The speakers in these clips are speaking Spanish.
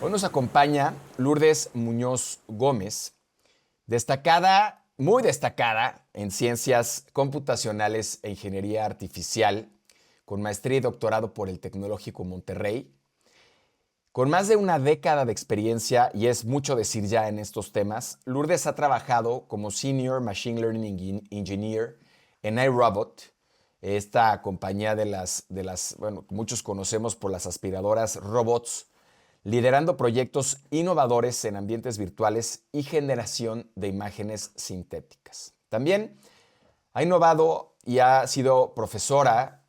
Hoy nos acompaña Lourdes Muñoz Gómez, destacada, muy destacada en ciencias computacionales e ingeniería artificial, con maestría y doctorado por el Tecnológico Monterrey, con más de una década de experiencia, y es mucho decir ya en estos temas. Lourdes ha trabajado como Senior Machine Learning Engineer en iRobot, esta compañía bueno, muchos conocemos por las aspiradoras robots, liderando proyectos innovadores en ambientes virtuales y generación de imágenes sintéticas. También ha innovado y ha sido profesora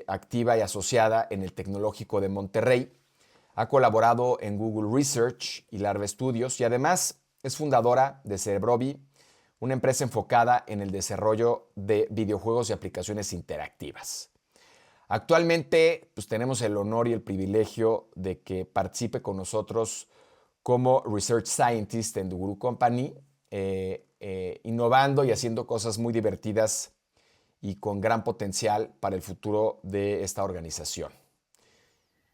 activa y asociada en el Tecnológico de Monterrey. Ha colaborado en Google Research y Larva Studios y además es fundadora de Cerebrovi, una empresa enfocada en el desarrollo de videojuegos y aplicaciones interactivas. Actualmente, pues tenemos el honor y el privilegio de que participe con nosotros como Research Scientist en The Guru Company, innovando y haciendo cosas muy divertidas y con gran potencial para el futuro de esta organización.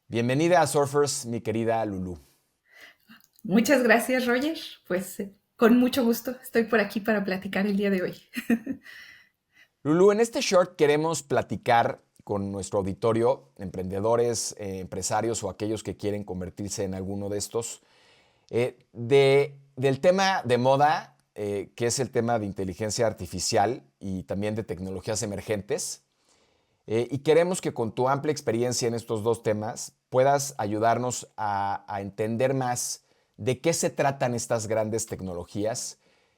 Bienvenida a Surfers, mi querida Lulu. Muchas gracias, Roger. Pues con mucho gusto estoy por aquí para platicar el día de hoy. Lulu, en este short queremos platicar con nuestro auditorio, emprendedores, empresarios o aquellos que quieren convertirse en alguno de estos, del tema de moda, que es el tema de inteligencia artificial y también de tecnologías emergentes. Y queremos que con tu amplia experiencia en estos dos temas puedas ayudarnos a entender más de qué se tratan estas grandes tecnologías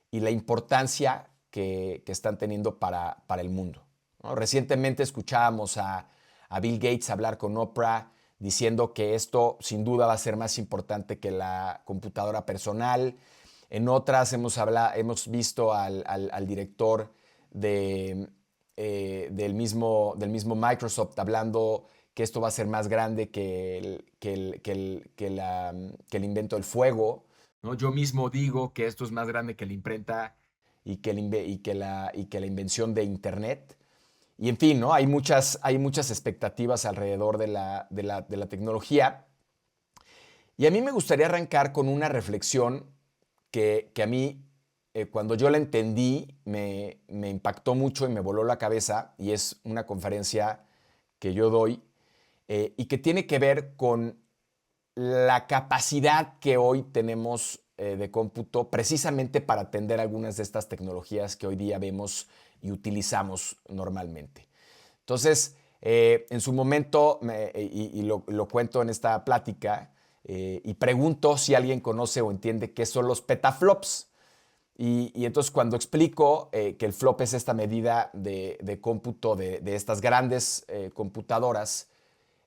y la importancia que están teniendo para el mundo, ¿no? Recientemente escuchábamos a Bill Gates hablar con Oprah diciendo que esto sin duda va a ser más importante que la computadora personal. En otras hemos visto al director de, del mismo Microsoft hablando que esto va a ser más grande que el invento del fuego, ¿no? Yo mismo digo que esto es más grande que la imprenta y que la invención de Internet. Y en fin, ¿no? Hay muchas expectativas alrededor de la tecnología. Y a mí me gustaría arrancar con una reflexión que a mí, cuando yo la entendí, me impactó mucho y me voló la cabeza, y es una conferencia que yo doy, y que tiene que ver con la capacidad que hoy tenemos de cómputo precisamente para atender algunas de estas tecnologías que hoy día vemos y utilizamos normalmente. Entonces, en su momento, y lo cuento en esta plática, y pregunto si alguien conoce o entiende qué son los petaflops. Y entonces cuando explico que el flop es esta medida de cómputo de estas grandes computadoras,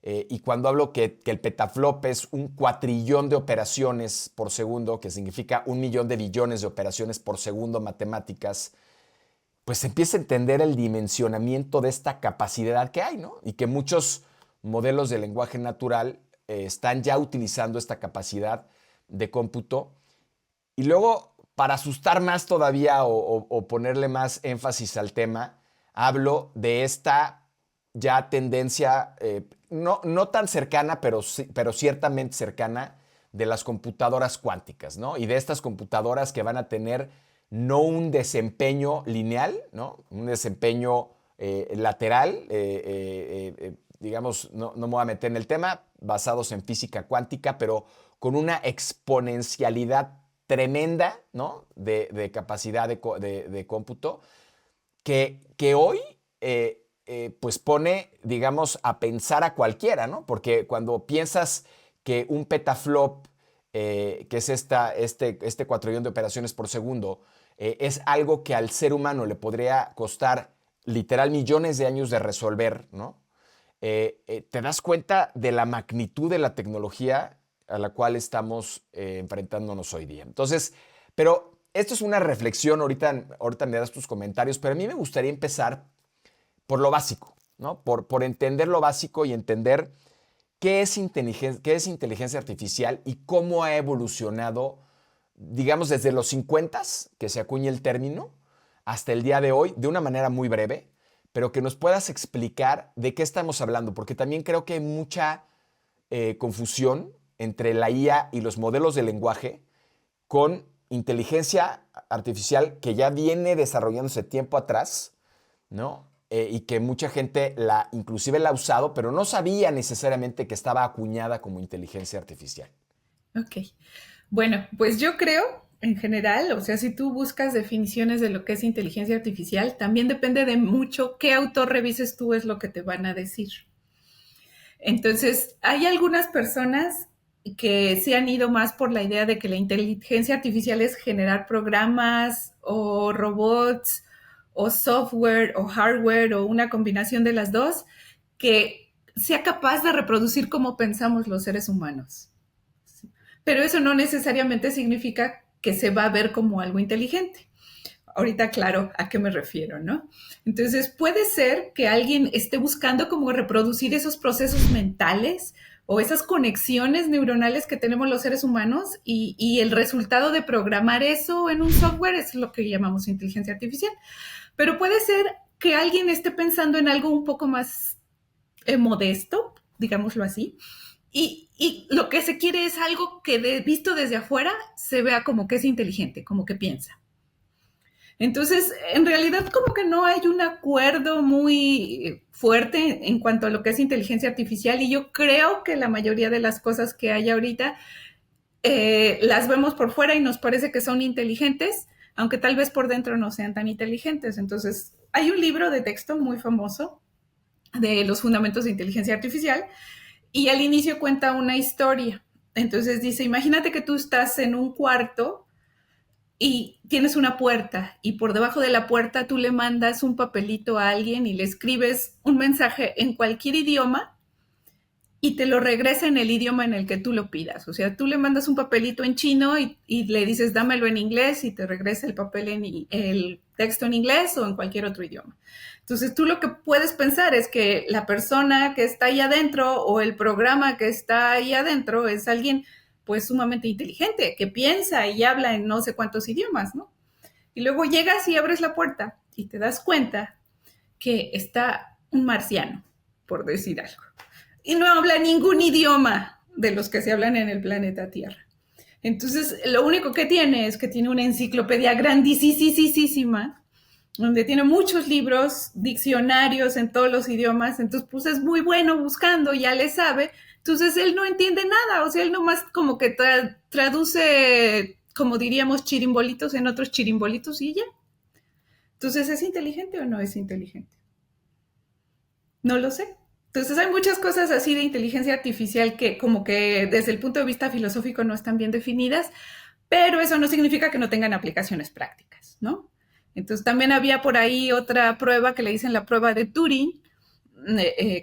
y cuando hablo que el petaflop es un cuatrillón de operaciones por segundo, que significa 1 millón de billones de operaciones por segundo matemáticas, pues se empieza a entender el dimensionamiento de esta capacidad que hay, ¿no? Y que muchos modelos de lenguaje natural están ya utilizando esta capacidad de cómputo. Y luego, para asustar más todavía o ponerle más énfasis al tema, hablo de esta ya tendencia, no tan cercana, pero ciertamente cercana, de las computadoras cuánticas, ¿no? Y de estas computadoras que van a tener no un desempeño lineal, ¿no? Un desempeño lateral, digamos, no me voy a meter en el tema, basados en física cuántica, pero con una exponencialidad tremenda, ¿no? de capacidad de cómputo, que hoy pues pone, digamos, a pensar a cualquiera, ¿no? Porque cuando piensas que un petaflop, que es este cuatrillón de operaciones por segundo, es algo que al ser humano le podría costar literal millones de años de resolver, ¿no? Te das cuenta de la magnitud de la tecnología a la cual estamos enfrentándonos hoy día. Entonces, pero esto es una reflexión, ahorita me das tus comentarios, pero a mí me gustaría empezar por lo básico, ¿no? Por entender lo básico y entender qué es inteligencia artificial y cómo ha evolucionado, digamos, desde los 50, que se acuña el término, hasta el día de hoy, de una manera muy breve, pero que nos puedas explicar de qué estamos hablando, porque también creo que hay mucha confusión entre la IA y los modelos de lenguaje con inteligencia artificial que ya viene desarrollándose tiempo atrás, ¿no? Y que mucha gente inclusive la ha usado, pero no sabía necesariamente que estaba acuñada como inteligencia artificial. Ok. Bueno, pues yo creo, en general, o sea, si tú buscas definiciones de lo que es inteligencia artificial, también depende de mucho qué autor revises tú es lo que te van a decir. Entonces, hay algunas personas que se han ido más por la idea de que la inteligencia artificial es generar programas o robots o software o hardware o una combinación de las dos que sea capaz de reproducir como pensamos los seres humanos. Pero eso no necesariamente significa que se va a ver como algo inteligente. Ahorita claro a qué me refiero, ¿no? Entonces puede ser que alguien esté buscando como reproducir esos procesos mentales o esas conexiones neuronales que tenemos los seres humanos y el resultado de programar eso en un software es lo que llamamos inteligencia artificial. Pero puede ser que alguien esté pensando en algo un poco más modesto, digámoslo así, y lo que se quiere es algo que visto desde afuera se vea como que es inteligente, como que piensa. Entonces, en realidad como que no hay un acuerdo muy fuerte en cuanto a lo que es inteligencia artificial y yo creo que la mayoría de las cosas que hay ahorita las vemos por fuera y nos parece que son inteligentes, aunque tal vez por dentro no sean tan inteligentes. Entonces, hay un libro de texto muy famoso de los fundamentos de inteligencia artificial y al inicio cuenta una historia. Entonces dice, imagínate que tú estás en un cuarto y tienes una puerta y por debajo de la puerta tú le mandas un papelito a alguien y le escribes un mensaje en cualquier idioma y te lo regresa en el idioma en el que tú lo pidas. O sea, tú le mandas un papelito en chino y le dices dámelo en inglés y te regresa el papel el texto en inglés o en cualquier otro idioma. Entonces tú lo que puedes pensar es que la persona que está ahí adentro o el programa que está ahí adentro es alguien pues sumamente inteligente, que piensa y habla en no sé cuántos idiomas, ¿no? Y luego llegas y abres la puerta y te das cuenta que está un marciano, por decir algo. Y no habla ningún idioma de los que se hablan en el planeta Tierra. Entonces, lo único que tiene es que tiene una enciclopedia grandísima, donde tiene muchos libros, diccionarios en todos los idiomas, entonces pues es muy bueno buscando, ya le sabe, entonces él no entiende nada, o sea, él nomás como que traduce, como diríamos, chirimbolitos en otros chirimbolitos y ya. Entonces, ¿es inteligente o no es inteligente? No lo sé. Entonces hay muchas cosas así de inteligencia artificial que como que desde el punto de vista filosófico no están bien definidas, pero eso no significa que no tengan aplicaciones prácticas, ¿no? Entonces también había por ahí otra prueba que le dicen la prueba de Turing,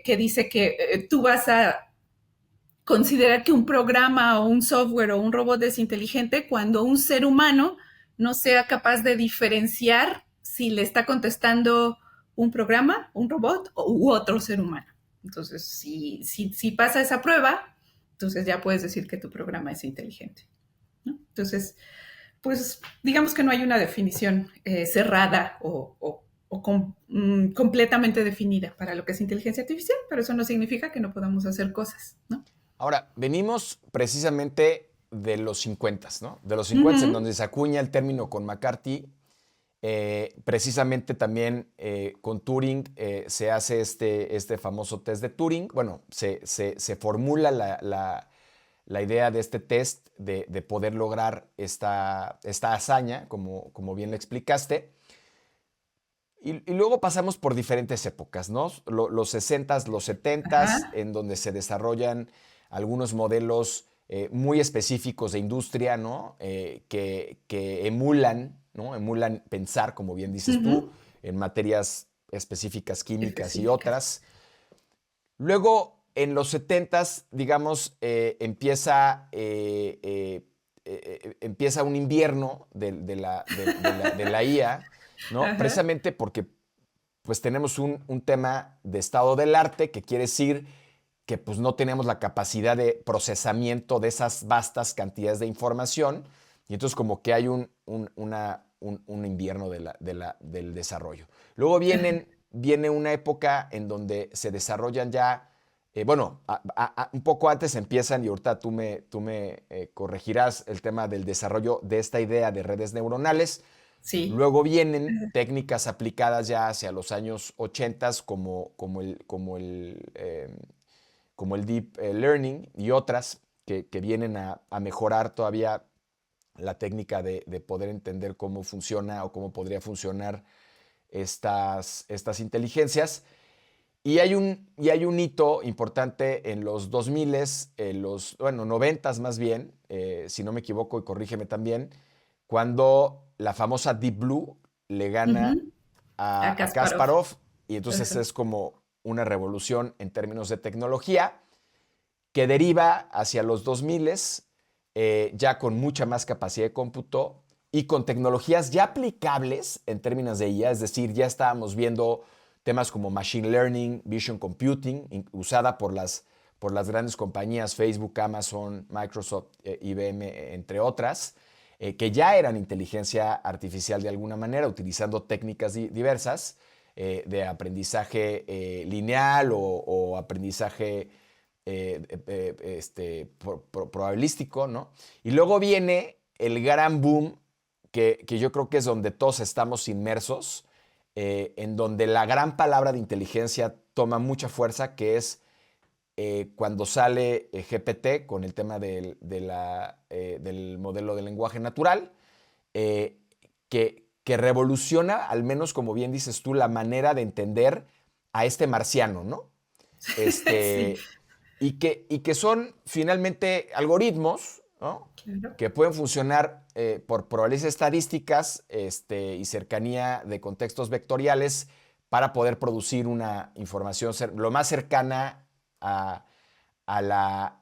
que dice que tú vas a considerar que un programa o un software o un robot es inteligente cuando un ser humano no sea capaz de diferenciar si le está contestando un programa, un robot u otro ser humano. Entonces, si pasa esa prueba, entonces ya puedes decir que tu programa es inteligente, ¿no? Entonces, pues digamos que no hay una definición cerrada o completamente definida para lo que es inteligencia artificial, pero eso no significa que no podamos hacer cosas, ¿no? Ahora, venimos precisamente de los 50, ¿no? De los 50 en Uh-huh. donde se acuña el término con McCarthy. Precisamente también con Turing se hace este famoso test de Turing. Bueno, se formula la idea de este test de poder lograr esta hazaña, como bien le explicaste. Y luego pasamos por diferentes épocas, ¿no? Los 60s, los 70s, Ajá. en donde se desarrollan algunos modelos muy específicos de industria, ¿no? Que emulan, ¿no? Emulan pensar, como bien dices tú, Uh-huh. en materias específicas, químicas y Específicas. otras. Luego, en los 70s, digamos, empieza un invierno de la IA, ¿no? Ajá. Precisamente porque pues tenemos un tema de estado del arte, que quiere decir que pues no tenemos la capacidad de procesamiento de esas vastas cantidades de información, y entonces como que hay un invierno del desarrollo. Luego viene una época en donde se desarrollan ya bueno, un poco antes empiezan, y ahorita tú me corregirás el tema del desarrollo de esta idea de redes neuronales. Sí. Luego vienen técnicas aplicadas ya hacia los años 80 como el Deep Learning y otras que vienen a mejorar todavía la técnica de poder entender cómo funciona o cómo podría funcionar estas inteligencias. Y hay un hito importante en los 2000, bueno, 90 más bien, si no me equivoco y corrígeme también, cuando la famosa Deep Blue le gana Ujú. A a Kasparov. Kasparov, y entonces Ajá. es como una revolución en términos de tecnología que deriva hacia los 2000, ya con mucha más capacidad de cómputo y con tecnologías ya aplicables en términos de IA, es decir, ya estábamos viendo temas como Machine Learning, Vision Computing, usada por las grandes compañías Facebook, Amazon, Microsoft, IBM, entre otras, que ya eran inteligencia artificial de alguna manera, utilizando técnicas diversas de aprendizaje lineal o aprendizaje probabilístico, ¿no? Y luego viene el gran boom que yo creo que es donde todos estamos inmersos, en donde la gran palabra de inteligencia toma mucha fuerza, que es cuando sale GPT con el tema del modelo de lenguaje natural, eh, que revoluciona, al menos como bien dices tú, la manera de entender a este marciano, ¿no? Sí, Este, y que son finalmente algoritmos, ¿no? claro. Que pueden funcionar por probabilidades estadísticas y cercanía de contextos vectoriales para poder producir una información lo más cercana a, a la,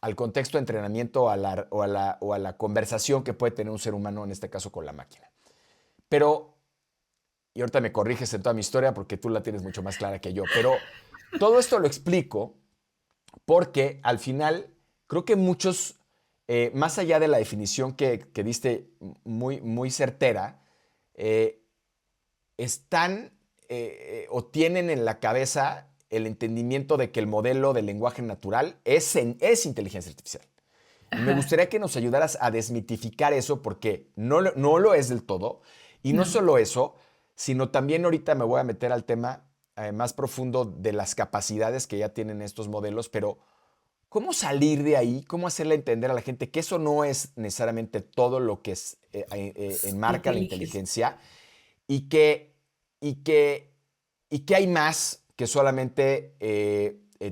al contexto de entrenamiento o a la conversación que puede tener un ser humano, en este caso con la máquina. Pero, y ahorita me corriges en toda mi historia porque tú la tienes mucho más clara que yo, pero todo esto lo explico porque al final creo que muchos, más allá de la definición que diste muy certera, eh, están o tienen en la cabeza el entendimiento de que el modelo de lenguaje natural es inteligencia artificial. Y me Ajá. gustaría que nos ayudaras a desmitificar eso porque no lo es del todo. Y no No. solo eso, sino también ahorita me voy a meter al tema más profundo de las capacidades que ya tienen estos modelos, pero ¿cómo salir de ahí? ¿Cómo hacerle entender a la gente que eso no es necesariamente todo lo que enmarca la Inteligencia. inteligencia y que, y que, y que hay más que solamente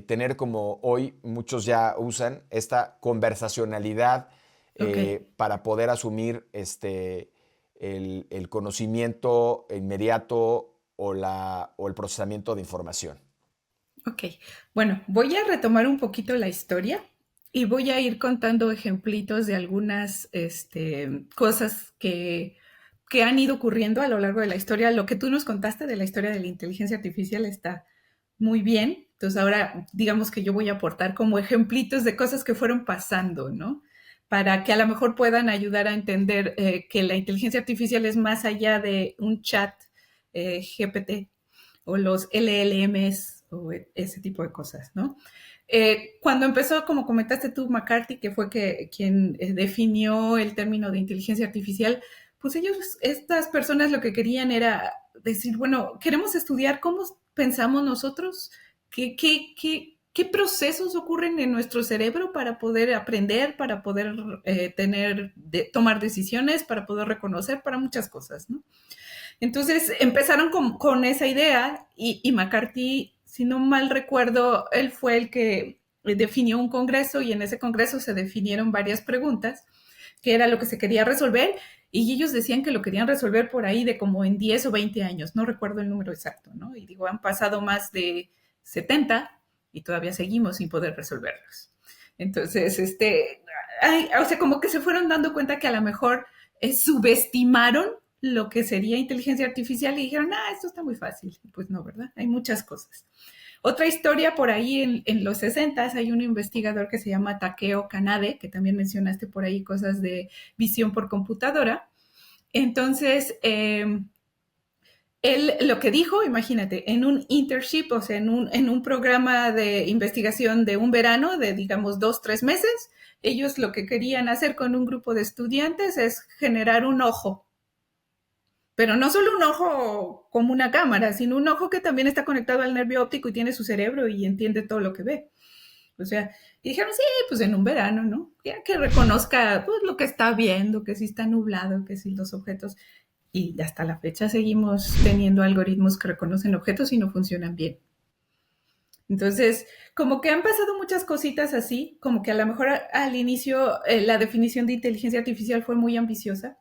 tener, como hoy muchos ya usan, esta conversacionalidad Ok. para poder asumir el conocimiento inmediato o el procesamiento de información? Ok, bueno, voy a retomar un poquito la historia y voy a ir contando ejemplitos de algunas cosas que han ido ocurriendo a lo largo de la historia. Lo que tú nos contaste de la historia de la inteligencia artificial está muy bien. Entonces ahora digamos que yo voy a aportar como ejemplitos de cosas que fueron pasando, ¿no? Para que a lo mejor puedan ayudar a entender que la inteligencia artificial es más allá de un chat GPT o los LLMs o ese tipo de cosas, ¿no? Cuando empezó, como comentaste tú, McCarthy, que fue quien definió el término de inteligencia artificial, pues ellos, estas personas lo que querían era decir, bueno, queremos estudiar cómo pensamos nosotros, qué procesos ocurren en nuestro cerebro para poder aprender, para poder tomar decisiones, para poder reconocer, para muchas cosas, ¿no? Entonces empezaron con esa idea y McCarthy, si no mal recuerdo, él fue el que definió un congreso y en ese congreso se definieron varias preguntas, que era lo que se quería resolver y ellos decían que lo querían resolver por ahí de como en 10 o 20 años, no recuerdo el número exacto, ¿no? Y digo, han pasado más de 70 y todavía seguimos sin poder resolverlos. Entonces, o sea, como que se fueron dando cuenta que a lo mejor subestimaron lo que sería inteligencia artificial y dijeron, ah, esto está muy fácil. Pues no, ¿verdad? Hay muchas cosas. Otra historia por ahí en los 60 hay un investigador que se llama Takeo Kanade, que también mencionaste por ahí cosas de visión por computadora. Entonces, Él lo que dijo, imagínate, en un internship, o sea, en un programa de investigación de un verano de, digamos, 2, 3 meses, ellos lo que querían hacer con un grupo de estudiantes es generar un ojo, pero no solo un ojo como una cámara, sino un ojo que también está conectado al nervio óptico y tiene su cerebro y entiende todo lo que ve. O sea, y dijeron, sí, pues en un verano, ¿no? Ya que reconozca pues, lo que está viendo, que si está nublado, que si los objetos. Y hasta la fecha seguimos teniendo algoritmos que reconocen objetos y no funcionan bien. Entonces, como que han pasado muchas cositas así, como que a lo mejor al inicio la definición de inteligencia artificial fue muy ambiciosa.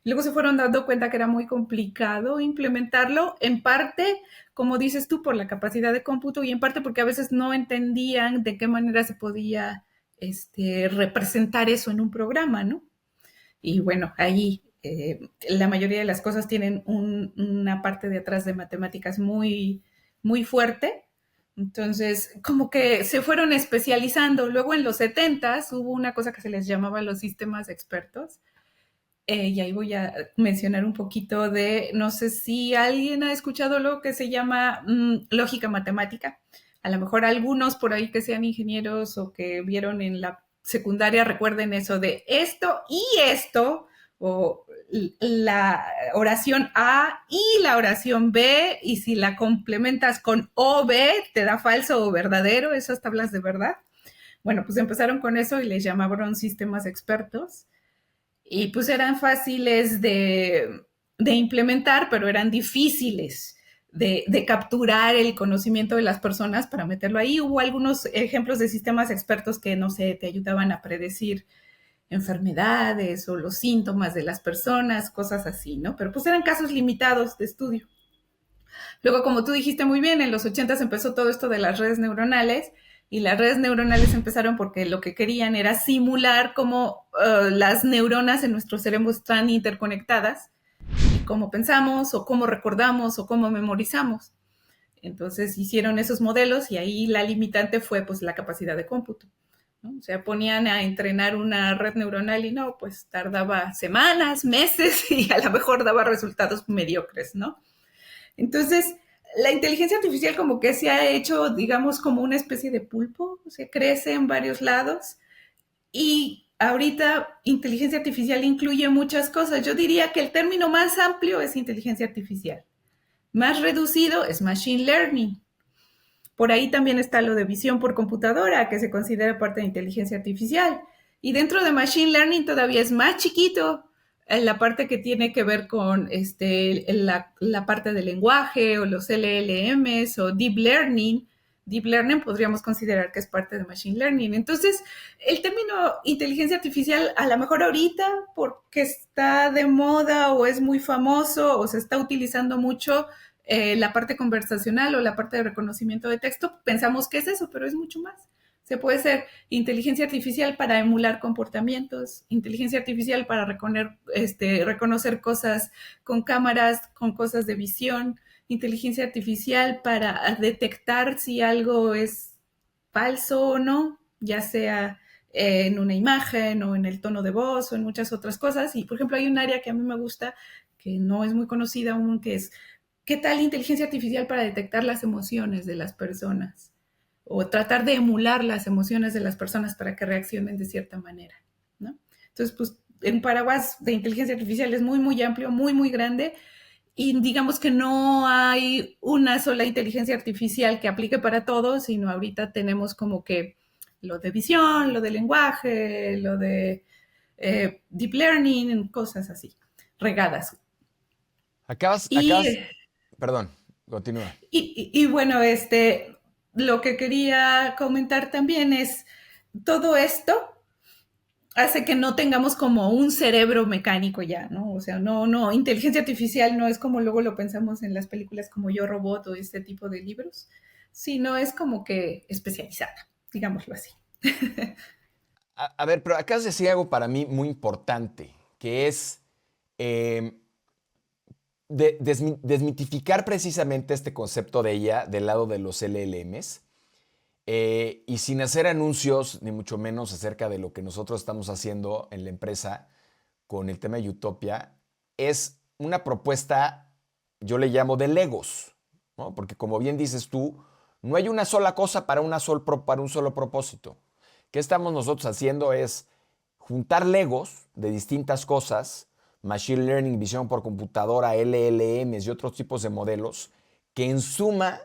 Luego se fueron dando cuenta que era muy complicado implementarlo, en parte, como dices tú, por la capacidad de cómputo y en parte porque a veces no entendían de qué manera se podía representar eso en un programa, ¿no? Y bueno, ahí la mayoría de las cosas tienen una parte de atrás de matemáticas muy, muy fuerte. Entonces, como que se fueron especializando. Luego en los 70s hubo una cosa que se les llamaba los sistemas expertos. Y ahí voy a mencionar un poquito de, no sé si alguien ha escuchado lo que se llama lógica matemática. A lo mejor algunos por ahí que sean ingenieros o que vieron en la secundaria recuerden eso de esto y esto, o la oración A y la oración B, y si la complementas con O, B, te da falso o verdadero, esas tablas de verdad. Bueno, pues empezaron con eso y les llamaron sistemas expertos y pues eran fáciles de implementar, pero eran difíciles de capturar el conocimiento de las personas para meterlo ahí. Hubo algunos ejemplos de sistemas expertos que, no sé, te ayudaban a predecir enfermedades o los síntomas de las personas, cosas así, ¿no? Pero pues eran casos limitados de estudio. Luego, como tú dijiste muy bien, en los 80 empezó todo esto de las redes neuronales y las redes neuronales empezaron porque lo que querían era simular cómo las neuronas en nuestro cerebro están interconectadas y cómo pensamos o cómo recordamos o cómo memorizamos. Entonces hicieron esos modelos y ahí la limitante fue pues la capacidad de cómputo, ¿no? O sea, ponían a entrenar una red neuronal y no, pues tardaba semanas, meses y a lo mejor daba resultados mediocres, ¿no? Entonces, la inteligencia artificial como que se ha hecho, digamos, como una especie de pulpo, o sea, crece en varios lados y ahorita inteligencia artificial incluye muchas cosas. Yo diría que el término más amplio es inteligencia artificial. Más reducido es machine learning. Por ahí también está lo de visión por computadora, que se considera parte de inteligencia artificial. Y dentro de machine learning todavía es más chiquito la parte que tiene que ver con la parte del lenguaje o los LLMs o deep learning. Deep learning podríamos considerar que es parte de machine learning. Entonces, el término inteligencia artificial, a lo mejor ahorita, porque está de moda o es muy famoso o se está utilizando mucho, la parte conversacional o la parte de reconocimiento de texto, pensamos que es eso, pero es mucho más. Se puede ser inteligencia artificial para emular comportamientos, inteligencia artificial para reconocer cosas con cámaras, con cosas de visión, inteligencia artificial para detectar si algo es falso o no, ya sea en una imagen o en el tono de voz o en muchas otras cosas. Y, por ejemplo, hay un área que a mí me gusta, que no es muy conocida aún, que es ¿qué tal inteligencia artificial para detectar las emociones de las personas? O tratar de emular las emociones de las personas para que reaccionen de cierta manera, ¿no? Entonces, pues, en paraguas de inteligencia artificial es muy, muy amplio, muy, muy grande, y digamos que no hay una sola inteligencia artificial que aplique para todo, sino ahorita tenemos como que lo de visión, lo de lenguaje, lo de deep learning, cosas así, regadas. Acabas, perdón, continúa. Y bueno, lo que quería comentar también es todo esto hace que no tengamos como un cerebro mecánico ya, ¿no? O sea, no, inteligencia artificial no es como luego lo pensamos en las películas como Yo Robot o este tipo de libros, sino es como que especializada, digámoslo así. A ver, pero acabas de decir algo para mí muy importante, que es eh, desmitificar precisamente este concepto de ella del lado de los LLMs. Y sin hacer anuncios, ni mucho menos acerca de lo que nosotros estamos haciendo en la empresa con el tema de Utopia, es una propuesta yo le llamo de Legos, ¿no? Porque como bien dices tú, no hay una sola cosa para un solo propósito. ¿Qué estamos nosotros haciendo? Es juntar Legos de distintas cosas, Machine Learning, visión por computadora, LLMs y otros tipos de modelos, que en suma,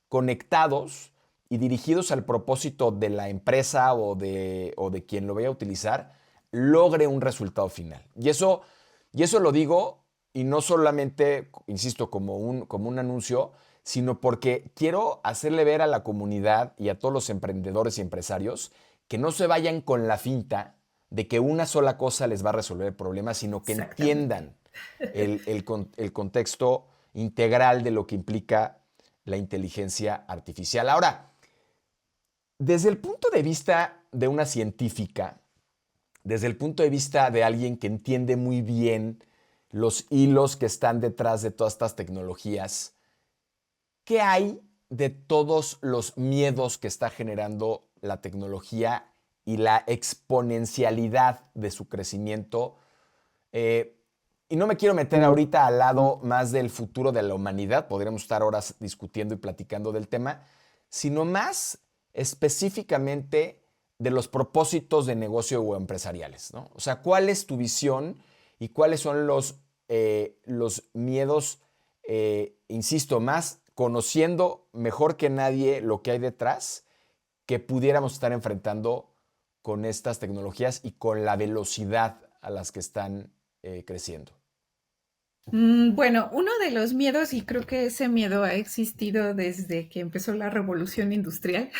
conectados y dirigidos al propósito de la empresa o de quien lo vaya a utilizar, logre un resultado final. Y eso lo digo, y no solamente, insisto, como un anuncio, sino porque quiero hacerle ver a la comunidad y a todos los emprendedores y empresarios que no se vayan con la finta de que una sola cosa les va a resolver el problema, sino que Exactamente. entiendan el contexto integral de lo que implica la inteligencia artificial. Ahora, desde el punto de vista de una científica, desde el punto de vista de alguien que entiende muy bien los hilos que están detrás de todas estas tecnologías, ¿qué hay de todos los miedos que está generando la tecnología y la exponencialidad de su crecimiento? Y no me quiero meter ahorita al lado más del futuro de la humanidad, podríamos estar horas discutiendo y platicando del tema, sino más específicamente de los propósitos de negocio o empresariales, ¿no? O sea, ¿cuál es tu visión y cuáles son los miedos, insisto, más conociendo mejor que nadie lo que hay detrás, que pudiéramos estar enfrentando con estas tecnologías y con la velocidad a las que están creciendo? Bueno, uno de los miedos, y creo que ese miedo ha existido desde que empezó la revolución industrial,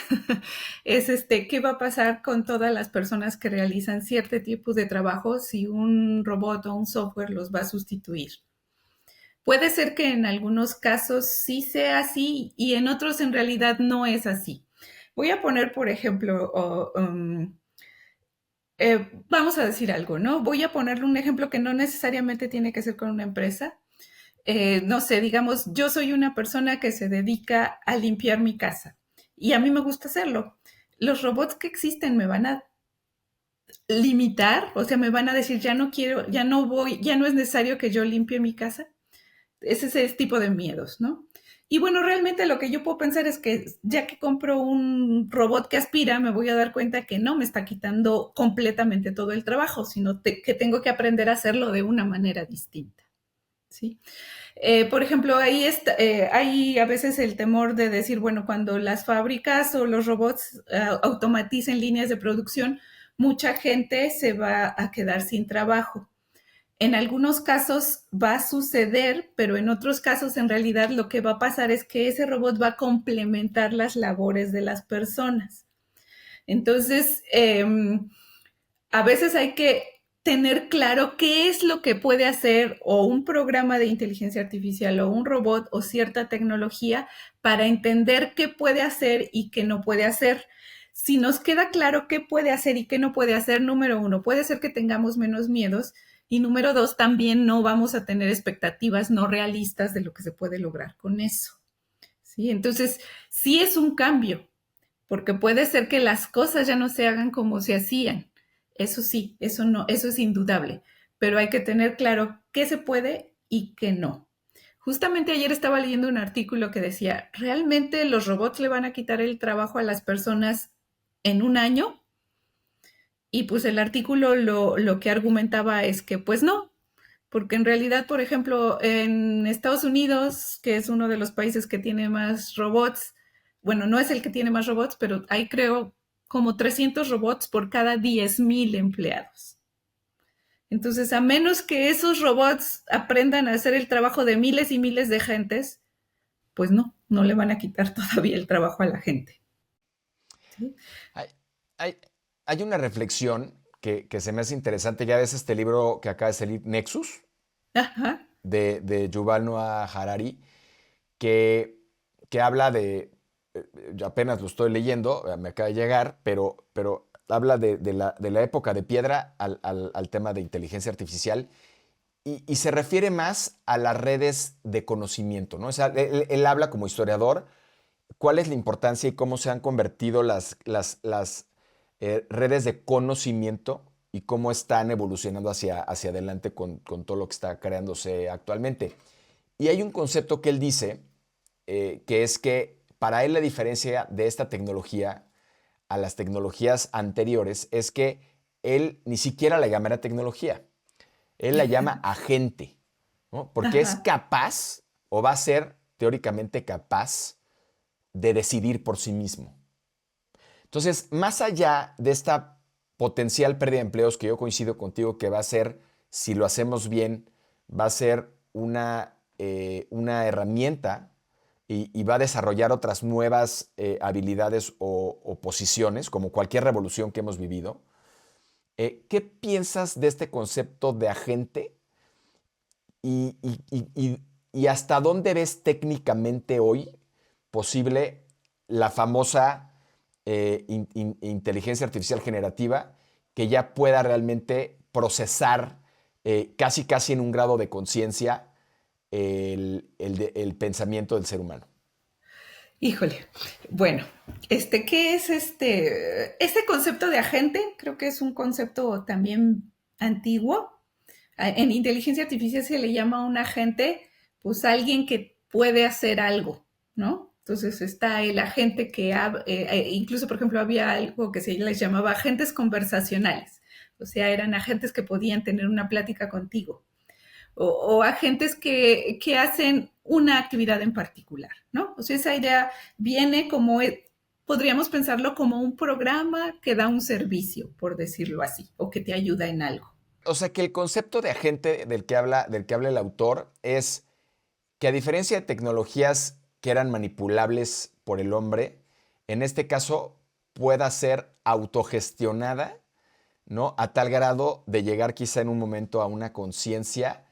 es qué va a pasar con todas las personas que realizan cierto tipo de trabajo si un robot o un software los va a sustituir. Puede ser que en algunos casos sí sea así y en otros en realidad no es así. Voy a poner, por ejemplo, vamos a decir algo, ¿no? Voy a ponerle un ejemplo que no necesariamente tiene que ser con una empresa. No sé, digamos, yo soy una persona que se dedica a limpiar mi casa y a mí me gusta hacerlo. Los robots que existen me van a limitar, o sea, me van a decir, ya no quiero, ya no voy, ya no es necesario que yo limpie mi casa. Ese es el tipo de miedos, ¿no? Y bueno, realmente lo que yo puedo pensar es que ya que compro un robot que aspira, me voy a dar cuenta que no me está quitando completamente todo el trabajo, sino que tengo que aprender a hacerlo de una manera distinta, ¿sí? Por ejemplo, hay a veces el temor de decir, bueno, cuando las fábricas o los robots automaticen líneas de producción, mucha gente se va a quedar sin trabajo. En algunos casos va a suceder, pero en otros casos en realidad lo que va a pasar es que ese robot va a complementar las labores de las personas. Entonces, a veces hay que tener claro qué es lo que puede hacer o un programa de inteligencia artificial o un robot o cierta tecnología para entender qué puede hacer y qué no puede hacer. Si nos queda claro qué puede hacer y qué no puede hacer, número uno, puede ser que tengamos menos miedos y número dos, también no vamos a tener expectativas no realistas de lo que se puede lograr con eso. ¿Sí? Entonces, sí es un cambio, porque puede ser que las cosas ya no se hagan como se hacían. Eso sí, eso no, eso es indudable, pero hay que tener claro qué se puede y qué no. Justamente ayer estaba leyendo un artículo que decía, ¿realmente los robots le van a quitar el trabajo a las personas en un año? Y pues el artículo lo que argumentaba es que pues no, porque en realidad, por ejemplo, en Estados Unidos, que es uno de los países que tiene más robots, bueno, no es el que tiene más robots, pero hay creo como 300 robots por cada 10,000 empleados. Entonces, a menos que esos robots aprendan a hacer el trabajo de miles y miles de gentes, pues no le van a quitar todavía el trabajo a la gente. ¿Sí? Hay, hay- hay una reflexión que se me hace interesante. Ya ves este libro que acaba de salir, Nexus, Ajá. de Yuval Noah Harari, que, que habla yo apenas lo estoy leyendo, me acaba de llegar, pero habla de la época de piedra al tema de inteligencia artificial y se refiere más a las redes de conocimiento, ¿no? O sea, él habla como historiador cuál es la importancia y cómo se han convertido las redes de conocimiento y cómo están evolucionando hacia adelante con todo lo que está creándose actualmente. Y hay un concepto que él dice, que es que para él la diferencia de esta tecnología a las tecnologías anteriores es que él ni siquiera la llamará tecnología, él la llama agente, ¿no? Porque es Ajá. capaz o va a ser teóricamente capaz de decidir por sí mismo. Entonces, más allá de esta potencial pérdida de empleos que yo coincido contigo que va a ser, si lo hacemos bien, va a ser una herramienta y va a desarrollar otras nuevas habilidades o posiciones, como cualquier revolución que hemos vivido. ¿Qué piensas de este concepto de agente y, y hasta dónde ves técnicamente hoy posible la famosa inteligencia artificial generativa que ya pueda realmente procesar casi casi en un grado de conciencia el pensamiento del ser humano? Híjole. Bueno, ¿qué es este? Este concepto de agente, creo que es un concepto también antiguo. En inteligencia artificial se le llama un agente, pues alguien que puede hacer algo, ¿no? Entonces está el agente que, incluso por ejemplo había algo que se les llamaba agentes conversacionales, o sea, eran agentes que podían tener una plática contigo, o agentes que hacen una actividad en particular, ¿no? O sea, esa idea viene como, podríamos pensarlo como un programa que da un servicio, por decirlo así, o que te ayuda en algo. O sea que el concepto de agente del que habla el autor es que a diferencia de tecnologías que eran manipulables por el hombre, en este caso pueda ser autogestionada, ¿no? A tal grado de llegar quizá en un momento a una conciencia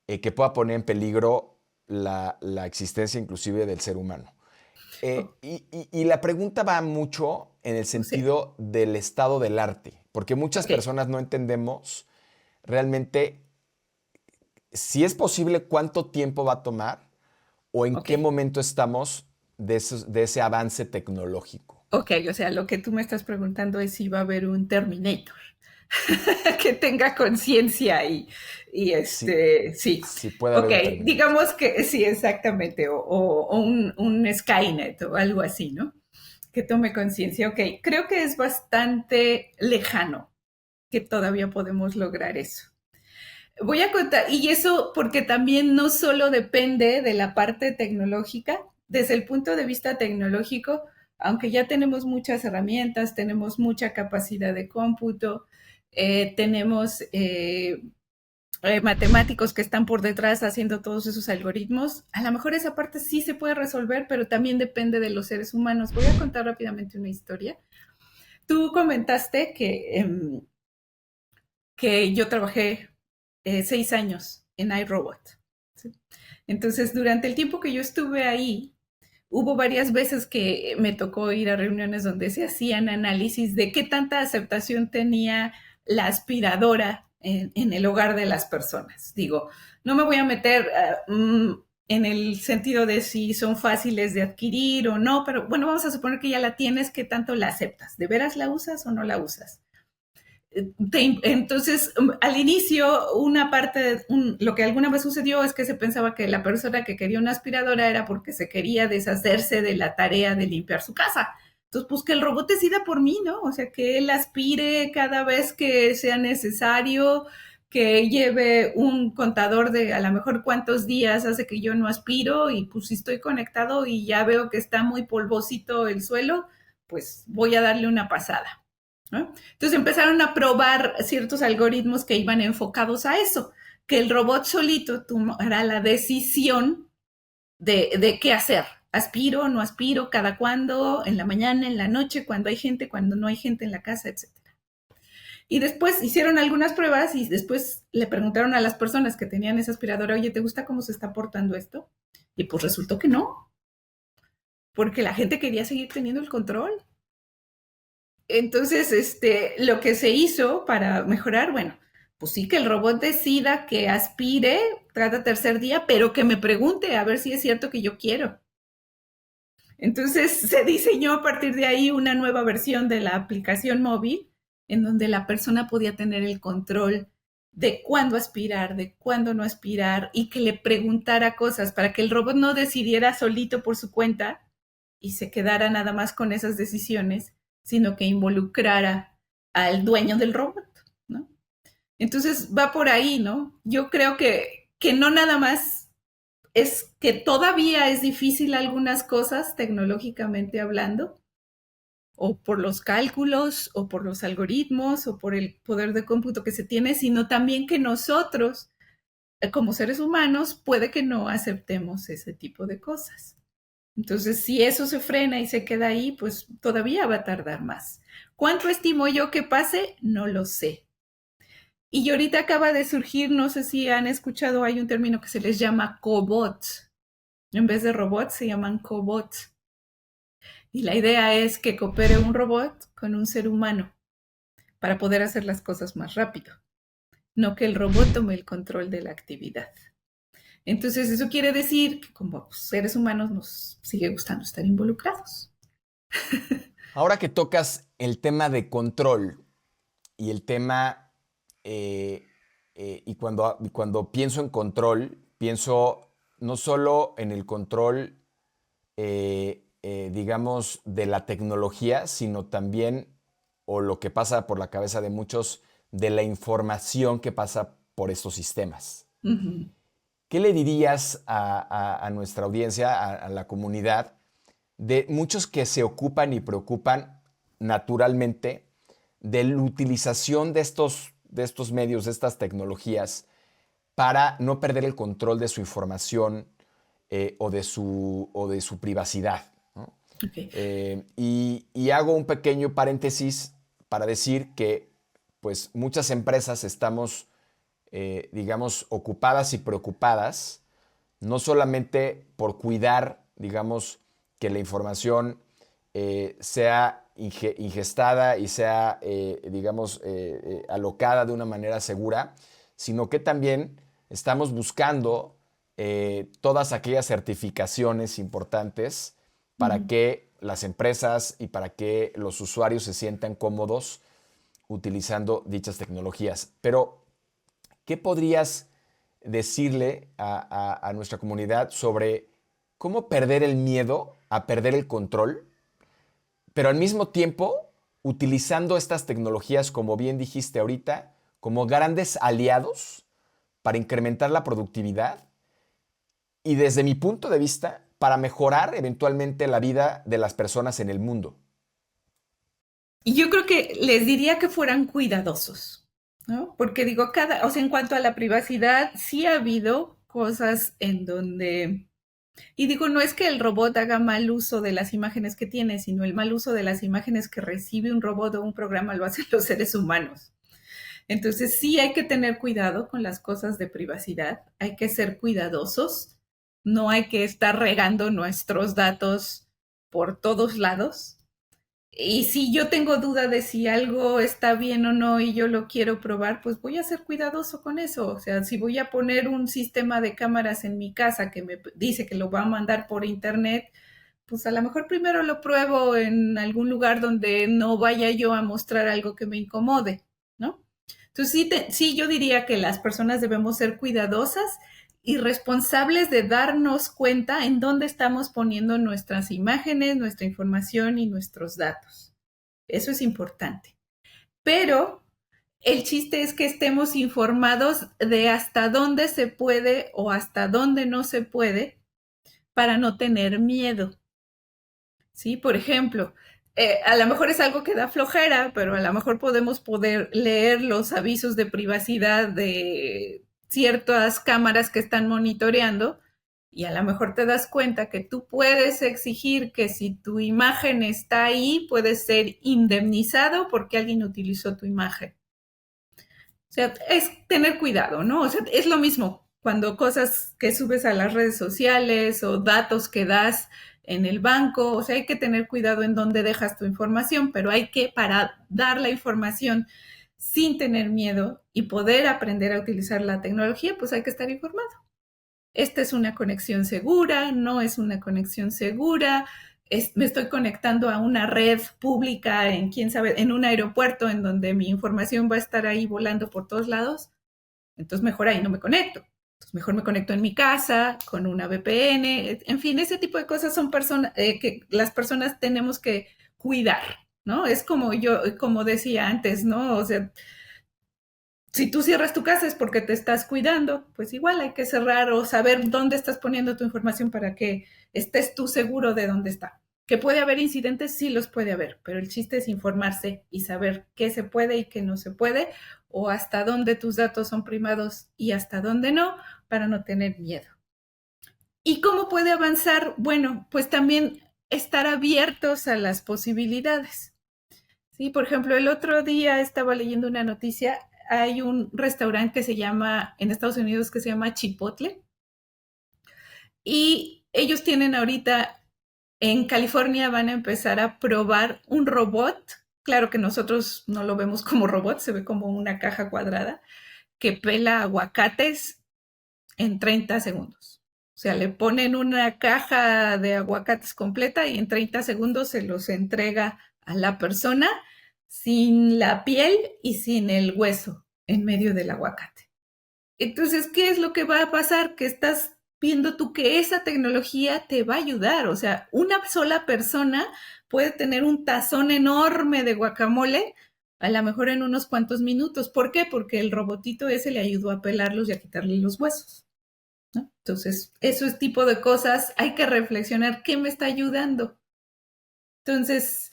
que pueda poner en peligro la existencia inclusive del ser humano. O, Y la pregunta va mucho en el o sea, sentido del estado del arte, porque muchas ok, personas no entendemos realmente si es posible cuánto tiempo va a tomar o en ok. qué momento estamos de ese avance tecnológico. Ok, o sea, lo que tú me estás preguntando es si va a haber un Terminator que tenga conciencia Si, sí. si puede Ok, haber un Terminator. digamos que sí, exactamente, o un Skynet o algo así, ¿no? Que tome conciencia. Ok, creo que es bastante lejano que todavía podemos lograr eso. Voy a contar, y eso porque también no solo depende de la parte tecnológica, desde el punto de vista tecnológico, aunque ya tenemos muchas herramientas, tenemos mucha capacidad de cómputo, tenemos matemáticos que están por detrás haciendo todos esos algoritmos, a lo mejor esa parte sí se puede resolver, pero también depende de los seres humanos. Voy a contar rápidamente una historia. Tú comentaste que yo trabajé 6 años en iRobot. ¿Sí? Entonces, durante el tiempo que yo estuve ahí, hubo varias veces que me tocó ir a reuniones donde se hacían análisis de qué tanta aceptación tenía la aspiradora en el hogar de las personas. Digo, no me voy a meter en el sentido de si son fáciles de adquirir o no, pero bueno, vamos a suponer que ya la tienes, ¿qué tanto la aceptas? ¿De veras la usas o no la usas? Entonces, al inicio, una parte, lo que alguna vez sucedió es que se pensaba que la persona que quería una aspiradora era porque se quería deshacerse de la tarea de limpiar su casa. Entonces, pues que el robot decida por mí, ¿no? O sea, que él aspire cada vez que sea necesario, que lleve un contador de a lo mejor cuántos días hace que yo no aspiro y pues si estoy conectado y ya veo que está muy polvosito el suelo, pues voy a darle una pasada, ¿no? Entonces empezaron a probar ciertos algoritmos que iban enfocados a eso, que el robot solito tomara la decisión de qué hacer. Aspiro, no aspiro, cada cuándo, en la mañana, en la noche, cuando hay gente, cuando no hay gente en la casa, etcétera. Y después hicieron algunas pruebas y después le preguntaron a las personas que tenían esa aspiradora, oye, ¿te gusta cómo se está portando esto? Y pues resultó que no, porque la gente quería seguir teniendo el control. Entonces, lo que se hizo para mejorar, bueno, pues sí que el robot decida que aspire cada tercer día, pero que me pregunte a ver si es cierto que yo quiero. Entonces se diseñó a partir de ahí una nueva versión de la aplicación móvil en donde la persona podía tener el control de cuándo aspirar, de cuándo no aspirar, y que le preguntara cosas para que el robot no decidiera solito por su cuenta y se quedara nada más con esas decisiones, sino que involucrara al dueño del robot, ¿no? Entonces va por ahí, ¿no? Yo creo que no nada más es que todavía es difícil algunas cosas tecnológicamente hablando, o por los cálculos, o por los algoritmos, o por el poder de cómputo que se tiene, sino también que nosotros, como seres humanos, puede que no aceptemos ese tipo de cosas. Entonces, si eso se frena y se queda ahí, pues todavía va a tardar más. ¿Cuánto estimo yo que pase? No lo sé. Y ahorita acaba de surgir, no sé si han escuchado, hay un término que se les llama cobots. En vez de robots, se llaman cobots. Y la idea es que coopere un robot con un ser humano para poder hacer las cosas más rápido, no que el robot tome el control de la actividad. Entonces, eso quiere decir que como seres humanos nos sigue gustando estar involucrados. Ahora que tocas el tema de control y el tema, y cuando pienso en control, pienso no solo en el control, digamos, de la tecnología, sino también, o lo que pasa por la cabeza de muchos, de la información que pasa por estos sistemas. Uh-huh. ¿Qué le dirías a nuestra audiencia, a la comunidad, de muchos que se ocupan y preocupan naturalmente de la utilización de estos medios, de estas tecnologías, para no perder el control de su información, o de su privacidad, ¿no? Okay. Y hago un pequeño paréntesis para decir que pues, muchas empresas estamos, digamos, ocupadas y preocupadas, no solamente por cuidar, digamos, que la información sea ingestada y sea, digamos, alocada de una manera segura, sino que también estamos buscando todas aquellas certificaciones importantes para que las empresas y para que los usuarios se sientan cómodos utilizando dichas tecnologías. Pero, ¿qué podrías decirle a nuestra comunidad sobre cómo perder el miedo a perder el control, pero al mismo tiempo utilizando estas tecnologías, como bien dijiste ahorita, como grandes aliados para incrementar la productividad y, desde mi punto de vista, para mejorar eventualmente la vida de las personas en el mundo? Y yo creo que les diría que fueran cuidadosos, ¿no? Porque digo, o sea, en cuanto a la privacidad, sí ha habido cosas en donde, y digo, no es que el robot haga mal uso de las imágenes que tiene, sino el mal uso de las imágenes que recibe un robot o un programa lo hacen los seres humanos. Entonces sí hay que tener cuidado con las cosas de privacidad, hay que ser cuidadosos, no hay que estar regando nuestros datos por todos lados. Y si yo tengo duda de si algo está bien o no y yo lo quiero probar, pues voy a ser cuidadoso con eso. O sea, si voy a poner un sistema de cámaras en mi casa que me dice que lo va a mandar por internet, pues a lo mejor primero lo pruebo en algún lugar donde no vaya yo a mostrar algo que me incomode, ¿no? Entonces sí, yo diría que las personas debemos ser cuidadosas y responsables de darnos cuenta en dónde estamos poniendo nuestras imágenes, nuestra información y nuestros datos. Eso es importante. Pero el chiste es que estemos informados de hasta dónde se puede o hasta dónde no se puede para no tener miedo. ¿Sí? Por ejemplo, a lo mejor es algo que da flojera, pero a lo mejor podemos poder leer los avisos de privacidad de ciertas cámaras que están monitoreando y a lo mejor te das cuenta que tú puedes exigir que si tu imagen está ahí, puedes ser indemnizado porque alguien utilizó tu imagen. O sea, es tener cuidado, ¿no? O sea, es lo mismo cuando cosas que subes a las redes sociales o datos que das en el banco, o sea, hay que tener cuidado en dónde dejas tu información, pero hay que, para dar la información sin tener miedo y poder aprender a utilizar la tecnología, pues hay que estar informado. Esta es una conexión segura, no es una conexión segura, me estoy conectando a una red pública en quién sabe, en un aeropuerto en donde mi información va a estar ahí volando por todos lados. Entonces mejor ahí no me conecto. Entonces mejor me conecto en mi casa, con una VPN, en fin, ese tipo de cosas son que las personas tenemos que cuidar, ¿no? Es como como decía antes, ¿no? O sea, si tú cierras tu casa es porque te estás cuidando, pues igual hay que cerrar o saber dónde estás poniendo tu información para que estés tú seguro de dónde está. Que puede haber incidentes, sí los puede haber, pero el chiste es informarse y saber qué se puede y qué no se puede, o hasta dónde tus datos son privados y hasta dónde no, para no tener miedo. ¿Y cómo puede avanzar? Bueno, pues también estar abiertos a las posibilidades. Sí, por ejemplo, el otro día estaba leyendo una noticia, hay un restaurante que se llama, en Estados Unidos, que se llama Chipotle, y ellos tienen ahorita, en California van a empezar a probar un robot, claro que nosotros no lo vemos como robot, se ve como una caja cuadrada, que pela aguacates en 30 segundos. O sea, le ponen una caja de aguacates completa y en 30 segundos se los entrega a la persona sin la piel y sin el hueso en medio del aguacate. Entonces, ¿qué es lo que va a pasar? Que estás viendo tú que esa tecnología te va a ayudar. O sea, una sola persona puede tener un tazón enorme de guacamole, a lo mejor en unos cuantos minutos. ¿Por qué? Porque el robotito ese le ayudó a pelarlos y a quitarle los huesos, ¿no? Entonces, eso es tipo de cosas, hay que reflexionar, ¿qué me está ayudando? Entonces,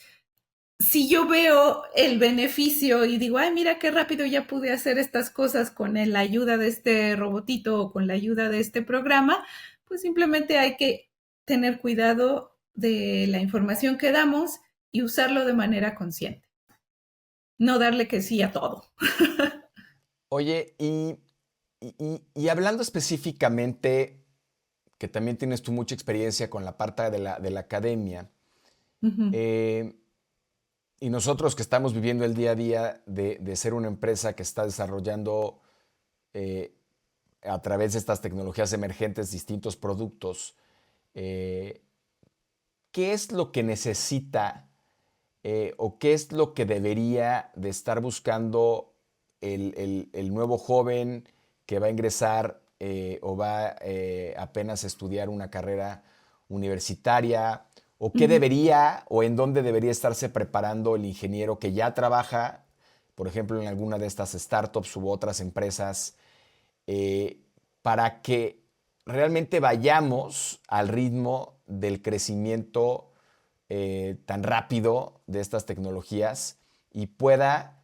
si yo veo el beneficio y digo, ay, mira qué rápido ya pude hacer estas cosas con la ayuda de este robotito o con la ayuda de este programa, pues simplemente hay que tener cuidado de la información que damos y usarlo de manera consciente. No darle que sí a todo. Oye, y hablando específicamente, que también tienes tú mucha experiencia con la parte de la academia, Uh -huh. eh, y nosotros que estamos viviendo el día a día de ser una empresa que está desarrollando eh, a través de estas tecnologías emergentes distintos productos, eh, ¿qué es lo que necesita o qué es lo que debería de estar buscando el nuevo joven que va a ingresar o va apenas a estudiar una carrera universitaria? ¿O Uh qué -huh. debería o en dónde debería estarse preparando el ingeniero que ya trabaja, por ejemplo, en alguna de estas startups u otras empresas, eh, para que realmente vayamos al ritmo del crecimiento tan rápido de estas tecnologías y pueda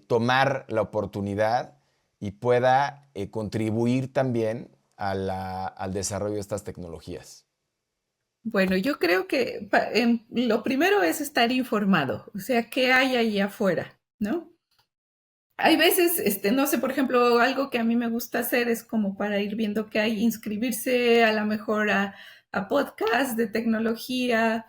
tomar la oportunidad y pueda contribuir también a al desarrollo de estas tecnologías? Bueno, yo creo que lo primero es estar informado, o sea, qué hay ahí afuera, ¿no? Hay veces, no sé, por ejemplo, algo que a mí me gusta hacer es como para ir viendo qué hay, inscribirse a lo mejor a podcasts de tecnología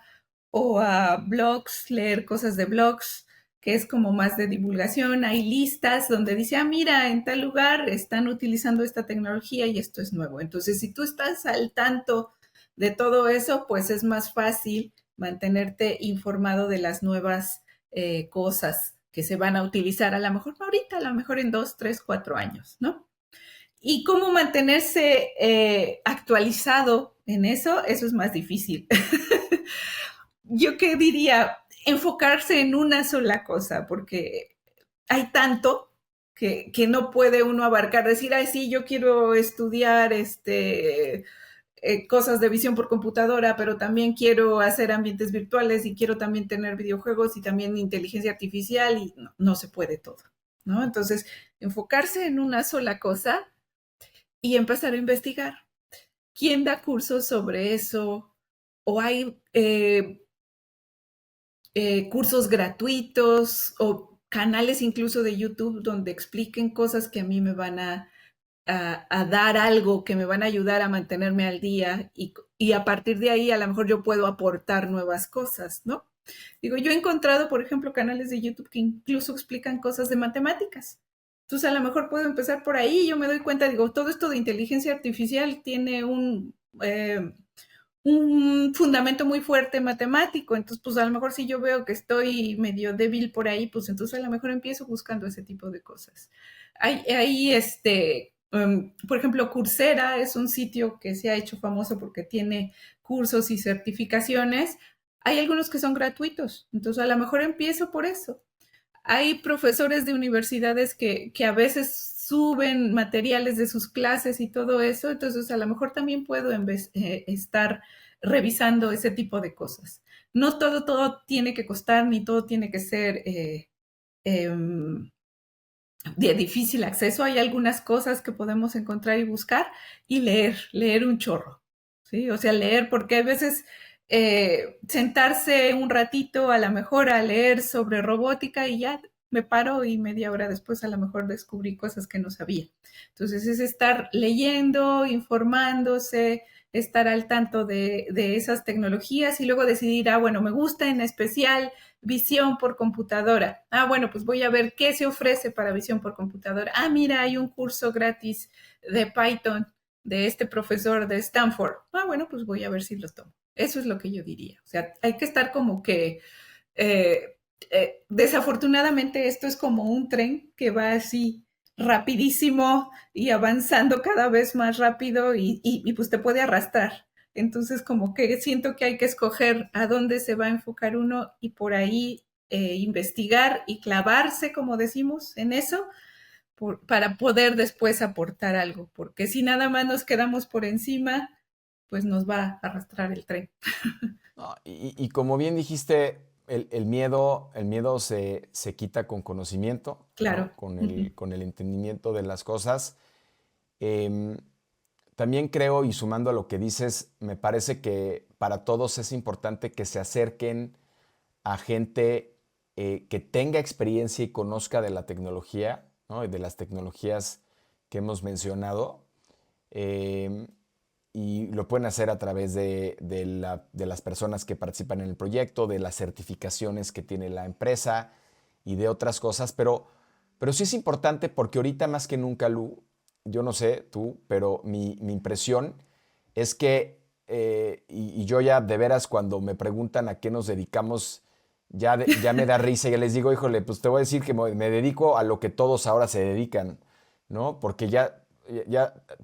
o a blogs, leer cosas de blogs, que es como más de divulgación. Hay listas donde dice, ah, mira, en tal lugar están utilizando esta tecnología y esto es nuevo. Entonces, si tú estás al tanto de todo eso, pues es más fácil mantenerte informado de las nuevas cosas que se van a utilizar, a lo mejor no ahorita, a lo mejor en 2, 3, 4 años, ¿no? Y cómo mantenerse actualizado en eso es más difícil. Yo qué diría, enfocarse en una sola cosa, porque hay tanto que no puede uno abarcar, decir, ay, sí, yo quiero estudiar cosas de visión por computadora, pero también quiero hacer ambientes virtuales y quiero también tener videojuegos y también inteligencia artificial y no, no se puede todo, ¿no? Entonces, enfocarse en una sola cosa y empezar a investigar. ¿Quién da cursos sobre eso? ¿O hay cursos gratuitos o canales incluso de YouTube donde expliquen cosas que a mí me van a dar algo, que me van a ayudar a mantenerme al día y a partir de ahí a lo mejor yo puedo aportar nuevas cosas, ¿no? Digo, yo he encontrado, por ejemplo, canales de YouTube que incluso explican cosas de matemáticas. Entonces, a lo mejor puedo empezar por ahí y yo me doy cuenta, digo, todo esto de inteligencia artificial tiene un fundamento muy fuerte matemático. Entonces, pues a lo mejor si yo veo que estoy medio débil por ahí, pues entonces a lo mejor empiezo buscando ese tipo de cosas. Por ejemplo, Coursera es un sitio que se ha hecho famoso porque tiene cursos y certificaciones. Hay algunos que son gratuitos, entonces a lo mejor empiezo por eso. Hay profesores de universidades que a veces suben materiales de sus clases y todo eso, entonces a lo mejor también puedo estar revisando ese tipo de cosas. No todo tiene que costar, ni todo tiene que ser em, de difícil acceso. Hay algunas cosas que podemos encontrar y buscar y leer un chorro, ¿sí? O sea, leer, porque a veces sentarse un ratito a lo mejor a leer sobre robótica y ya me paro y media hora después a lo mejor descubrí cosas que no sabía. Entonces es estar leyendo, informándose, estar al tanto de esas tecnologías y luego decidir, bueno, me gusta en especial visión por computadora. Bueno, pues voy a ver qué se ofrece para visión por computadora. Mira, hay un curso gratis de Python de este profesor de Stanford. Bueno, pues voy a ver si los tomo. Eso es lo que yo diría. O sea, hay que estar como que, desafortunadamente esto es como un tren que va así rapidísimo y avanzando cada vez más rápido y pues te puede arrastrar. Entonces, como que siento que hay que escoger a dónde se va a enfocar uno y por ahí investigar y clavarse, como decimos, en eso, para poder después aportar algo. Porque si nada más nos quedamos por encima, pues nos va a arrastrar el tren. No, y como bien dijiste, el miedo se quita con conocimiento, Claro. ¿no? Con Uh -huh. con el entendimiento de las cosas. Em, También creo, y sumando a lo que dices, me parece que para todos es importante que se acerquen a gente que tenga experiencia y conozca de la tecnología, ¿no? Y de las tecnologías que hemos mencionado. Em, y lo pueden hacer a través de las personas que participan en el proyecto, de las certificaciones que tiene la empresa y de otras cosas, pero sí es importante porque ahorita más que nunca, Lu, yo no sé tú, pero mi impresión es que, y yo ya de veras cuando me preguntan a qué nos dedicamos, ya me da risa y ya les digo, híjole, pues te voy a decir que me dedico a lo que todos ahora se dedican, ¿no? Porque ya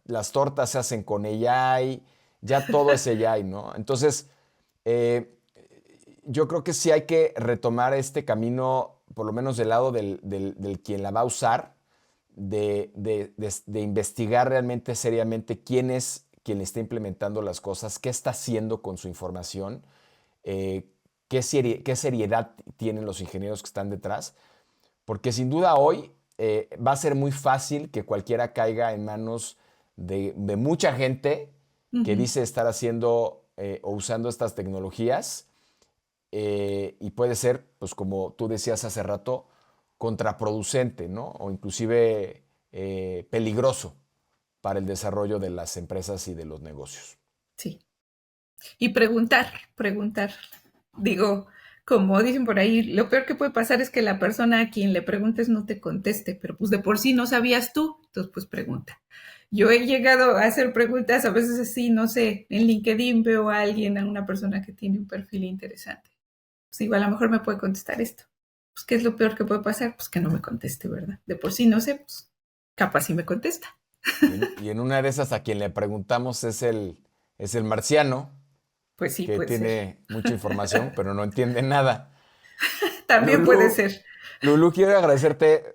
las tortas se hacen con AI, ya todo es AI, ¿no? Entonces, eh, yo creo que sí hay que retomar este camino, por lo menos del lado del quien la va a usar, de investigar realmente seriamente quién es quien está implementando las cosas, qué está haciendo con su información, eh, qué seriedad tienen los ingenieros que están detrás, porque sin duda hoy va a ser muy fácil que cualquiera caiga en manos de mucha gente Uh que -huh. dice estar haciendo o usando estas tecnologías y puede ser, pues como tú decías hace rato, contraproducente, ¿no? O inclusive peligroso para el desarrollo de las empresas y de los negocios. Sí. Y preguntar. Digo, como dicen por ahí, lo peor que puede pasar es que la persona a quien le preguntes no te conteste, pero pues de por sí no sabías tú, entonces pues pregunta. Yo he llegado a hacer preguntas a veces así, no sé, en LinkedIn veo a alguien, a una persona que tiene un perfil interesante. Pues igual a lo mejor me puede contestar esto. Pues, ¿qué es lo peor que puede pasar? Pues que no me conteste, ¿verdad? De por sí no sé, pues capaz si me contesta. Y en una de esas a quien le preguntamos es el marciano, Pues sí, que puede ser. tiene mucha información, pero no entiende nada. También puede Lulu, ser. Lulu, quiero agradecerte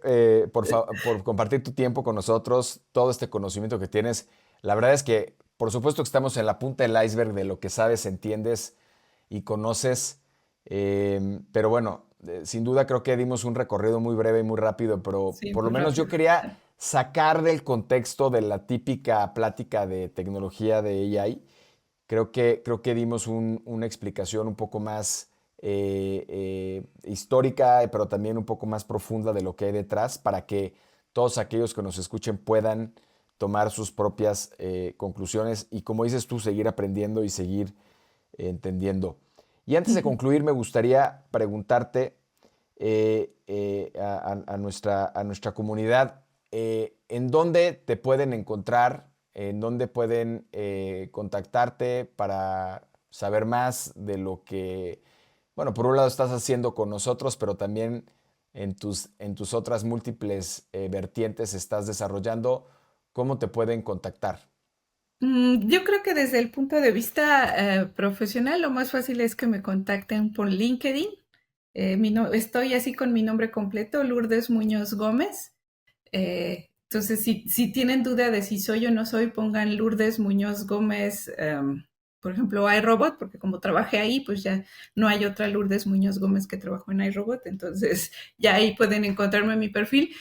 por compartir tu tiempo con nosotros, todo este conocimiento que tienes. La verdad es que, por supuesto que estamos en la punta del iceberg de lo que sabes, entiendes y conoces, pero bueno, sin duda creo que dimos un recorrido muy breve y muy rápido, pero Sí, por lo muy menos yo rápido. quería sacar del contexto de la típica plática de tecnología de AI. Creo que dimos una explicación un poco más histórica, pero también un poco más profunda de lo que hay detrás para que todos aquellos que nos escuchen puedan tomar sus propias conclusiones y, como dices tú, seguir aprendiendo y seguir entendiendo. Y antes de concluir, me gustaría preguntarte a nuestra comunidad, ¿en dónde te pueden encontrar? ¿En dónde pueden contactarte saber más de lo que, bueno, por un lado estás haciendo con nosotros, pero también en tus otras múltiples vertientes estás desarrollando, ¿cómo te pueden contactar? Yo creo que desde el punto de vista profesional, lo más fácil es que me contacten por LinkedIn. Estoy así con mi nombre completo, Lourdes Muñoz Gómez. Entonces, si tienen duda de si soy o no soy, pongan Lourdes Muñoz Gómez, por ejemplo, iRobot, porque como trabajé ahí, pues ya no hay otra Lourdes Muñoz Gómez que trabajó en iRobot, entonces ya ahí pueden encontrarme en mi perfil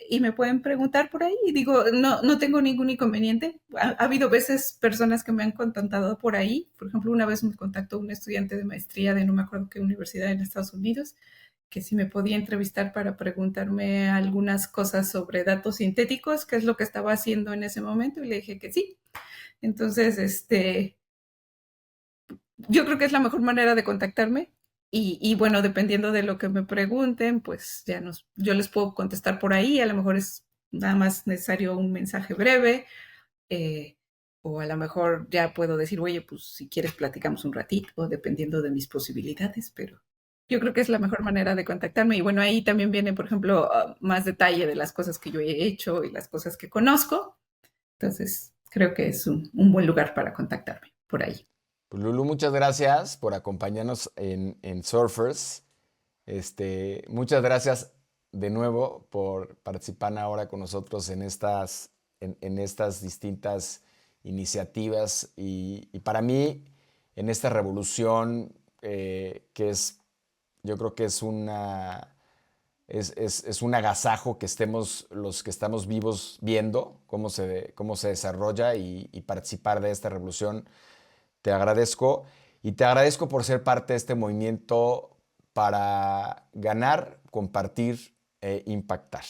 y me pueden preguntar por ahí. Y digo, no tengo ningún inconveniente. Ha habido veces personas que me han contactado por ahí. Por ejemplo, una vez me contactó un estudiante de maestría de no me acuerdo qué universidad en Estados Unidos, que si me podía entrevistar para preguntarme algunas cosas sobre datos sintéticos, qué es lo que estaba haciendo en ese momento, y le dije que sí. Entonces, yo creo que es la mejor manera de contactarme. Y bueno, dependiendo de lo que me pregunten, pues yo les puedo contestar por ahí. A lo mejor es nada más necesario un mensaje breve, eh, o a lo mejor ya puedo decir, oye, pues si quieres platicamos un ratito, dependiendo de mis posibilidades, pero yo creo que es la mejor manera de contactarme. Y bueno, ahí también viene, por ejemplo, más detalle de las cosas que yo he hecho y las cosas que conozco. Entonces, creo que es un buen lugar para contactarme por ahí. Pues Lulu, muchas gracias por acompañarnos en Surfers. Muchas gracias de nuevo por participar ahora con nosotros en estas distintas iniciativas y para mí en esta revolución que yo creo que es un agasajo que estemos los que estamos vivos viendo cómo se desarrolla y participar de esta revolución. Te agradezco y te agradezco por ser parte de este movimiento para ganar, compartir e impactar.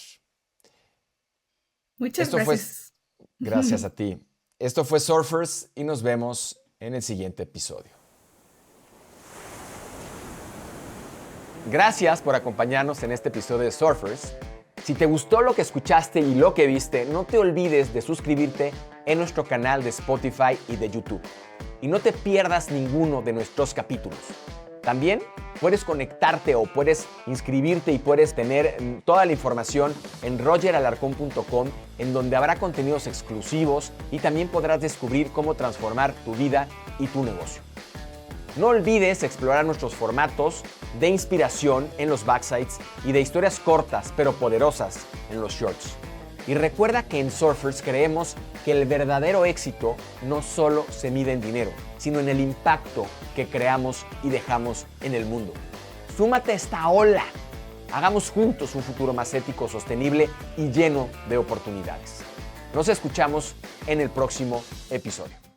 Muchas Esto fue, gracias. gracias a ti. Esto fue Surfers y nos vemos en el siguiente episodio. Gracias por acompañarnos en este episodio de Surfers. Si te gustó lo que escuchaste y lo que viste, no te olvides de suscribirte en nuestro canal de Spotify y de YouTube. Y no te pierdas ninguno de nuestros capítulos. También puedes conectarte o puedes inscribirte y puedes tener toda la información en rogeralarcon.com, en donde habrá contenidos exclusivos y también podrás descubrir cómo transformar tu vida y tu negocio. No olvides explorar nuestros formatos de inspiración en los backsides y de historias cortas pero poderosas en los shorts. Y recuerda que en Surfers creemos que el verdadero éxito no solo se mide en dinero, sino en el impacto que creamos y dejamos en el mundo. Súmate a esta ola. Hagamos juntos un futuro más ético, sostenible y lleno de oportunidades. Nos escuchamos en el próximo episodio.